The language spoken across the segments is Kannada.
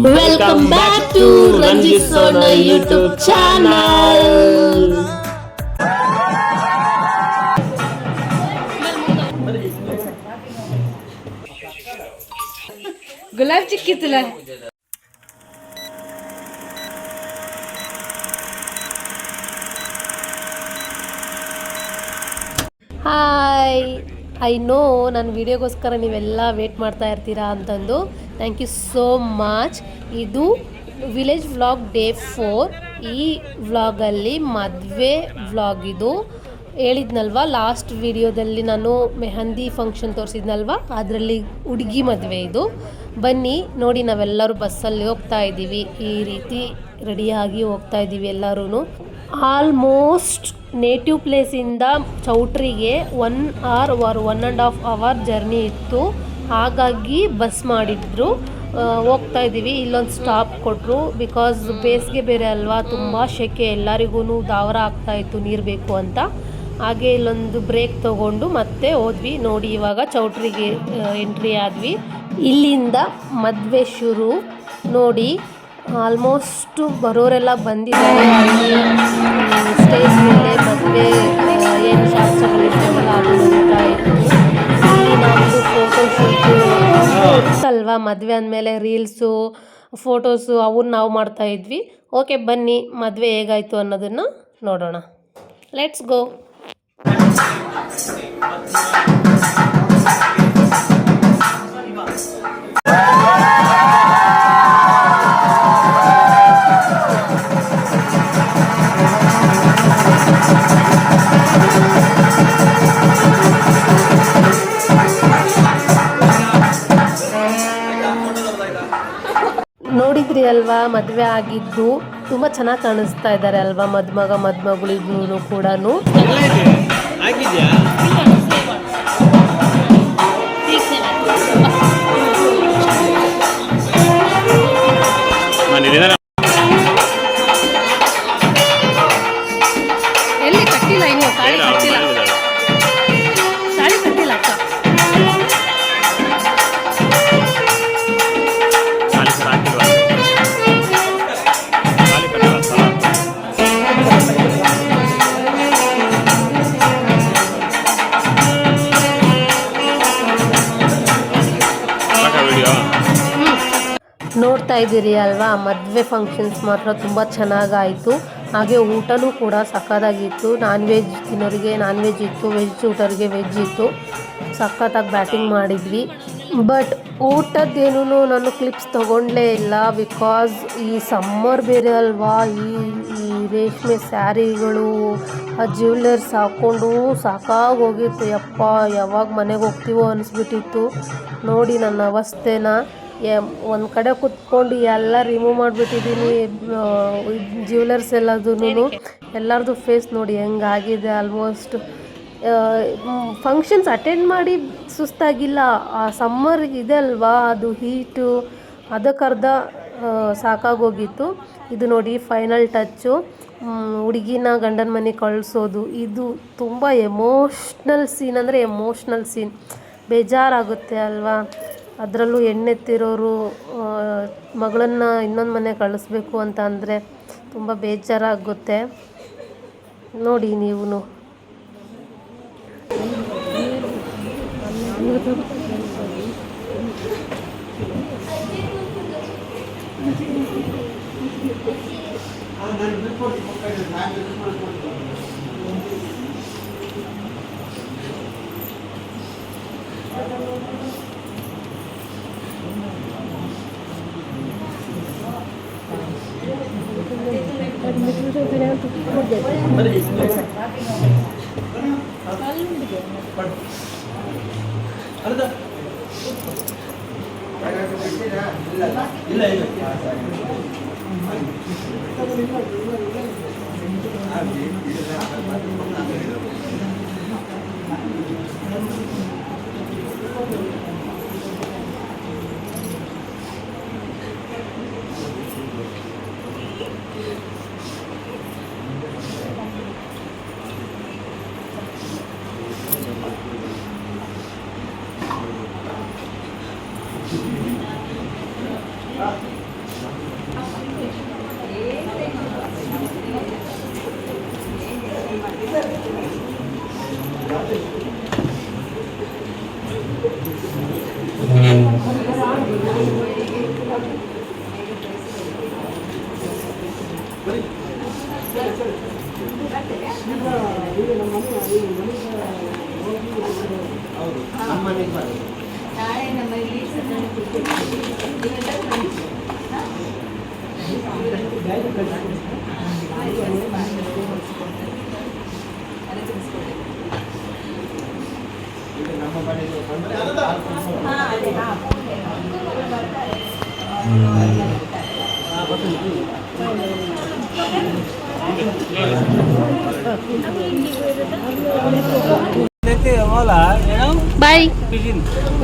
Welcome back to Ranjit Sona YouTube channel. गुलाब चिक्की तुला ಹಾಯ್ ಐ ನೋ ನನ್ನ ವಿಡಿಯೋಗೋಸ್ಕರ ನೀವೆಲ್ಲ ವೇಟ್ ಮಾಡ್ತಾ ಇರ್ತೀರಾ ಅಂತಂದು ಥ್ಯಾಂಕ್ ಯು ಸೋ ಮಚ್. ಇದು ವಿಲೇಜ್ ವ್ಲಾಗ್ ಡೇ 4. ಈ ವ್ಲಾಗಲ್ಲಿ ಮದುವೆ ವ್ಲಾಗ್ ಇದು. ಹೇಳಿದ್ನಲ್ವ ಲಾಸ್ಟ್ ವಿಡಿಯೋದಲ್ಲಿ ನಾನು ಮೆಹಂದಿ ಫಂಕ್ಷನ್ ತೋರಿಸಿದ್ನಲ್ವ, ಅದರಲ್ಲಿ ಹುಡುಗಿ ಮದುವೆ ಇದು. ಬನ್ನಿ ನೋಡಿ, ನಾವೆಲ್ಲರೂ ಬಸ್ಸಲ್ಲಿ ಹೋಗ್ತಾ ಇದ್ದೀವಿ. ಈ ರೀತಿ ರೆಡಿಯಾಗಿ ಹೋಗ್ತಾ ಇದ್ದೀವಿ ಎಲ್ಲರೂ. ಆಲ್ಮೋಸ್ಟ್ ನೇಟಿವ್ ಪ್ಲೇಸಿಂದ ಚೌಟ್ರಿಗೆ 1 hour or 1.5 hour ಜರ್ನಿ ಇತ್ತು. ಹಾಗಾಗಿ ಬಸ್ ಮಾಡಿದ್ರು. ಹೋಗ್ತಾ ಇದ್ದೀವಿ. ಇಲ್ಲೊಂದು ಸ್ಟಾಪ್ ಕೊಟ್ಟರು. ಬಿಕಾಸ್ ಬೇಸಿಗೆ ಬೇರೆ ಅಲ್ವಾ, ತುಂಬ ಸೆಕೆ, ಎಲ್ಲರಿಗೂ ದಾವರ ಆಗ್ತಾಯಿತ್ತು, ನೀರು ಬೇಕು ಅಂತ. ಹಾಗೆ ಇಲ್ಲೊಂದು ಬ್ರೇಕ್ ತೊಗೊಂಡು ಮತ್ತೆ ಹೋದ್ವಿ. ನೋಡಿ ಇವಾಗ ಚೌಟ್ರಿಗೆ ಎಂಟ್ರಿ ಆದ್ವಿ. ಇಲ್ಲಿಂದ ಮದುವೆ ಶುರು. ನೋಡಿ ಆಲ್ಮೋಸ್ಟ್ ಬರೋರೆಲ್ಲ ಬಂದಿದ್ದಾರೆ. ಸ್ಟೇಜ್ ಮೇಲೆ ಮದುವೆ ಏನು ಶಾಸ್ತ್ರಗಳಿರ್ತಾವಲ್ಲ ಅದು ನಡೀತಾ ಇತ್ತು. ಇಲ್ಲಿ ನಮ್ಮದು ಫೋಟೋಶೂಟು ಅಲ್ವಾ, ಮದುವೆ ಅಂದಮೇಲೆ ರೀಲ್ಸು ಫೋಟೋಸು ಅವನ್ನ ನಾವು ಮಾಡ್ತಾ ಇದ್ವಿ. ಓಕೆ ಬನ್ನಿ, ಮದುವೆ ಹೇಗಾಯಿತು ಅನ್ನೋದನ್ನು ನೋಡೋಣ. Let's go. ನೋಡಿದ್ರಿ ಅಲ್ವಾ, ಮದುವೆ ಆಗಿದ್ದು ತುಂಬ ಚೆನ್ನಾಗಿ ಕಾಣಿಸ್ತಾ ಇದ್ದಾರೆ ಅಲ್ವಾ, ಮದುಮಗ ಮದುಮಗಳಿಗೂ ಕೂಡ. ಎಲ್ಲಿ ಕಟ್ಟಿಲ್ಲ, ಇನ್ನು ಸಾರಿ ಕಟ್ಟಿಲ್ಲ, ಸಾರಿ ಕಟ್ಟಿಲ್ಲ ಅಕ್ಕ. ನೋಡ್ತಾ ಇದ್ದೀರಿ ಅಲ್ವಾ, ಮದುವೆ ಫಂಕ್ಷನ್ಸ್ ಮಾತ್ರ ತುಂಬ ಚೆನ್ನಾಗಾಯಿತು. ಹಾಗೆ ಊಟನೂ ಕೂಡ ಸಖತ್ತಾಗಿತ್ತು. ನಾನ್ ವೆಜ್ ತಿನ್ನೋರಿಗೆ ನಾನ್ ವೆಜ್ ಇತ್ತು, ವೆಜ್ ಊಟರಿಗೆ ವೆಜ್ ಇತ್ತು. ಸಖತ್ತಾಗಿ ಬ್ಯಾಟಿಂಗ್ ಮಾಡಿದ್ವಿ. ಬಟ್ ಊಟದ್ದೇನೂ ನಾನು ಕ್ಲಿಪ್ಸ್ ತೊಗೊಂಡಲೇ ಇಲ್ಲ. ಬಿಕಾಸ್ ಈ ಸಮ್ಮರ್ ಬೇರೆ ಅಲ್ವಾ, ಈ ರೇಷ್ಮೆ ಸ್ಯಾರಿಗಳು, ಆ ಜ್ಯುವೆಲ್ಲರ್ಸ್ ಹಾಕ್ಕೊಂಡು ಸಾಕಾಗಿ ಹೋಗಿತ್ತು. ಯಪ್ಪ, ಯಾವಾಗ ಮನೆಗೆ ಹೋಗ್ತೀವೋ ಅನಿಸ್ಬಿಟ್ಟಿತ್ತು. ನೋಡಿ ನನ್ನ ಅವಸ್ಥೆನ. ಒಂದು ಕಡೆ ಕುತ್ಕೊಂಡು ಎಲ್ಲ ರಿಮೂವ್ ಮಾಡಿಬಿಟ್ಟಿದ್ದೀನಿ, ಜ್ಯುವೆಲ್ಲರ್ಸ್ ಎಲ್ಲದೂ. ಎಲ್ಲರದು ಫೇಸ್ ನೋಡಿ ಹೆಂಗಾಗಿದೆ. ಆಲ್ಮೋಸ್ಟ್ ಫಂಕ್ಷನ್ಸ್ ಅಟೆಂಡ್ ಮಾಡಿ ಸುಸ್ತಾಗಿಲ್ಲ. ಆ ಸಮ್ಮರ್ ಇದೆ ಅಲ್ವಾ, ಅದು ಹೀಟು, ಅದಕ್ಕರ್ಧ ಸಾಕಾಗೋಗಿತ್ತು. ಇದು ನೋಡಿ ಫೈನಲ್ ಟಚ್ಚು, ಹುಡುಗಿನ ಗಂಡನ ಮನೆಗೆ ಕಳಿಸೋದು. ಇದು ತುಂಬ ಎಮೋಷ್ನಲ್ ಸೀನ್, ಅಂದರೆ ಎಮೋಷ್ನಲ್ ಸೀನ್. ಬೇಜಾರಾಗುತ್ತೆ ಅಲ್ವಾ. ಅದರಲ್ಲೂ ಹೆಣ್ಣೆತ್ತಿರೋರು ಮಗಳನ್ನು ಇನ್ನೊಂದು ಮನೆ ಕಳಿಸ್ಬೇಕು ಅಂತ ಅಂದರೆ ತುಂಬ ಬೇಜಾರಾಗುತ್ತೆ. ನೋಡಿ ನೀವು. ಬಾಯ್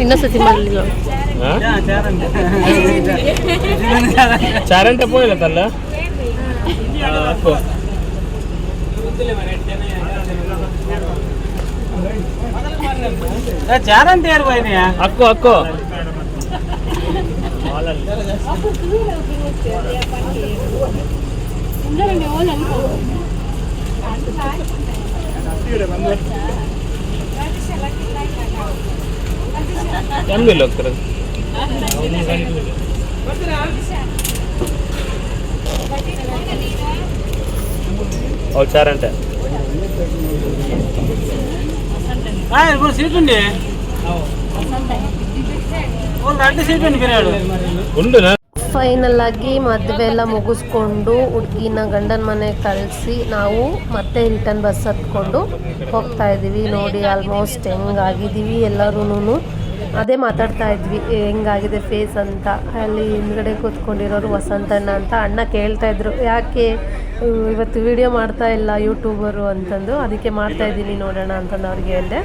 ಇನ್ನೊಂದ್ಸತಿ ಮಾಡಲಿಲ್ಲ चारंटे पोहेला त्याला चारंटे यार बाई अक्को अक्को चांगले लोक करत और चारंटे సీట్ ఉండి రెండు సీట్ ఉండి పిరాడు ఉండునా ಫೈನಲ್ ಆಗಿ ಮದುವೆ ಎಲ್ಲ ಮುಗಿಸ್ಕೊಂಡು ಹುಡುಗಿನ ಗಂಡನ ಮನೆಗೆ ಕಳಿಸಿ ನಾವು ಮತ್ತೆ ರಿಟರ್ನ್ ಬಸ್ ಹತ್ಕೊಂಡು ಹೋಗ್ತಾ ಇದ್ದೀವಿ. ನೋಡಿ ಆಲ್ಮೋಸ್ಟ್ ಹೆಂಗಾಗಿದ್ದೀವಿ ಎಲ್ಲರೂ. ಅದೇ ಮಾತಾಡ್ತಾ ಇದ್ವಿ ಹೆಂಗಾಗಿದೆ ಫೇಸ್ ಅಂತ. ಅಲ್ಲಿ ಹಿಂದ್ಗಡೆ ಕೂತ್ಕೊಂಡಿರೋರು ವಸಂತಣ್ಣ ಅಂತ. ಅಣ್ಣ ಕೇಳ್ತಾ ಇದ್ರು ಯಾಕೆ ಇವತ್ತು ವಿಡಿಯೋ ಮಾಡ್ತಾ ಇಲ್ಲ ಯೂಟ್ಯೂಬರು ಅಂತಂದು. ಅದಕ್ಕೆ ಮಾಡ್ತಾ ಇದ್ದೀನಿ ನೋಡೋಣ ಅಂತಂದು ಅವ್ರಿಗೆ ಹೇಳಿದೆ.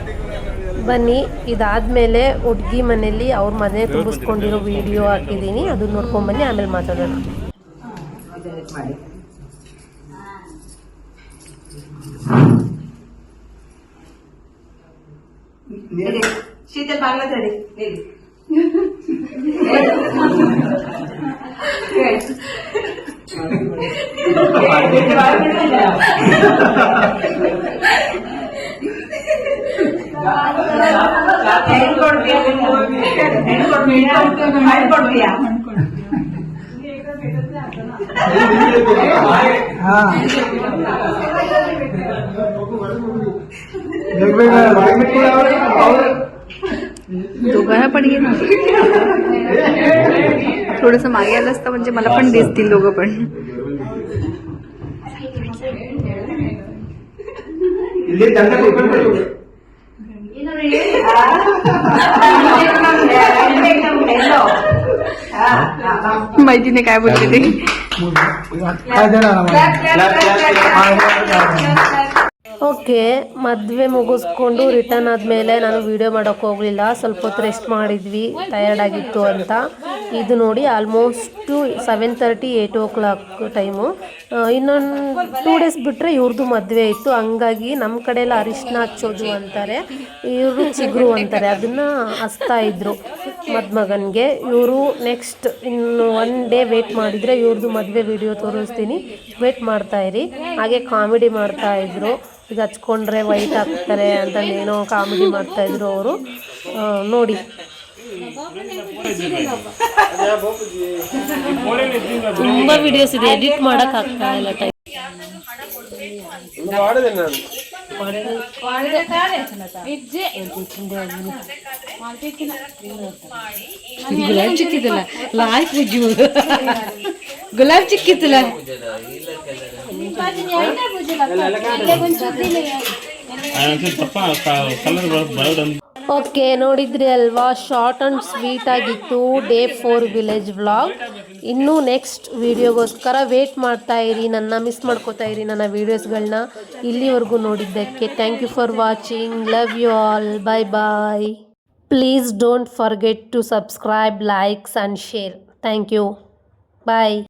ಬನ್ನಿ, ಇದಾದಮೇಲೆ ಹುಡುಗಿ ಮನೇಲಿ ಅವ್ರ ಮನೆ ತುಂಬಿಸ್ಕೊಂಡಿರೋ ವಿಡಿಯೋ ಹಾಕಿದ್ದೀನಿ, ಅದನ್ನ ನೋಡ್ಕೊಂಬನ್ನಿ, ಆಮೇಲೆ ಮಾತಾಡೋಣ. ಶೀತಲ್ ಬಾಗ್ಲ ತಡಿ ಕೊಡ್ತೀಯಾ दोघांना पण घे ना थोडस मागे आलं असतं म्हणजे मला पण दिसतील दोघं पण. माहितीने काय बोलते ते. ಓಕೆ, ಮದುವೆ ಮುಗಿಸ್ಕೊಂಡು ರಿಟರ್ನ್ ಆದಮೇಲೆ ನಾನು ವೀಡಿಯೋ ಮಾಡೋಕ್ಕೆ ಹೋಗಲಿಲ್ಲ. ಸ್ವಲ್ಪ ಹೊತ್ತು ರೆಸ್ಟ್ ಮಾಡಿದ್ವಿ, ಟಯರ್ಡ್ ಆಗಿತ್ತು ಅಂತ. ಇದು ನೋಡಿ ಆಲ್ಮೋಸ್ಟು 7:30 8 o'clock ಟೈಮು. ಇನ್ನೊಂದು 2 days ಬಿಟ್ಟರೆ ಇವ್ರದ್ದು ಮದುವೆ ಇತ್ತು. ಹಂಗಾಗಿ ನಮ್ಮ ಕಡೆ ಎಲ್ಲ ಅರಿಶಿನ ಹಚ್ಚೋದು ಅಂತಾರೆ, ಇವರು ಚಿಗುರು ಅಂತಾರೆ. ಅದನ್ನು ಹಚ್ತಾ ಇದ್ರು ಮದುಮಗನಿಗೆ. ಇವರು ನೆಕ್ಸ್ಟ್ ಇನ್ನು 1 day ವೇಟ್ ಮಾಡಿದರೆ ಇವ್ರದ್ದು ಮದುವೆ ವಿಡಿಯೋ ತೋರಿಸ್ತೀನಿ, ವೇಟ್ ಮಾಡ್ತಾಯಿರಿ. ಹಾಗೆ ಕಾಮಿಡಿ ಮಾಡ್ತಾಯಿದ್ರು, ಈಗ ಹಚ್ಕೊಂಡ್ರೆ ವೈಟ್ ಆಗ್ತಾರೆ ಅಂತ ಏನೋ ಕಾಮಿಡಿ ಮಾಡ್ತಾಯಿದ್ರು ಅವರು. ನೋಡಿ, ತುಂಬ ವಿಡಿಯೋಸ್ ಇದೆ, ಎಡಿಟ್ ಮಾಡೋಕ್ಕಾಗ್ತಾ ಇಲ್ಲ ಟೈಮ್. ಗುಲಾಬ್ ಚಿಕ್ಕಿತ್ತಲ್ಲ ಲಾಯ್ ಪೂಜು ಗುಲಾಬ್ ಚಿಕ್ಕಿತ್ತಲ್ಲ. ಓಕೆ, ನೋಡಿದ್ರಿ ಅಲ್ವಾ, ಶಾರ್ಟ್ ಆ್ಯಂಡ್ ಸ್ವೀಟ್ ಆಗಿತ್ತು ಡೇ 4 ವಿಲೇಜ್ ವ್ಲಾಗ್. ಇನ್ನೂ ನೆಕ್ಸ್ಟ್ ವೀಡಿಯೋಗೋಸ್ಕರ ವೇಟ್ ಮಾಡ್ತಾ ಇರಿ, ನನ್ನ ಮಿಸ್ ಮಾಡ್ಕೋತಾ ಇರಿ ನನ್ನ ವೀಡಿಯೋಸ್ಗಳನ್ನ. ಇಲ್ಲಿವರೆಗೂ ನೋಡಿದ್ದಕ್ಕೆ thank you for watching. Love you all. Bye bye. Please don't forget to subscribe, likes and share. Thank you. Bye.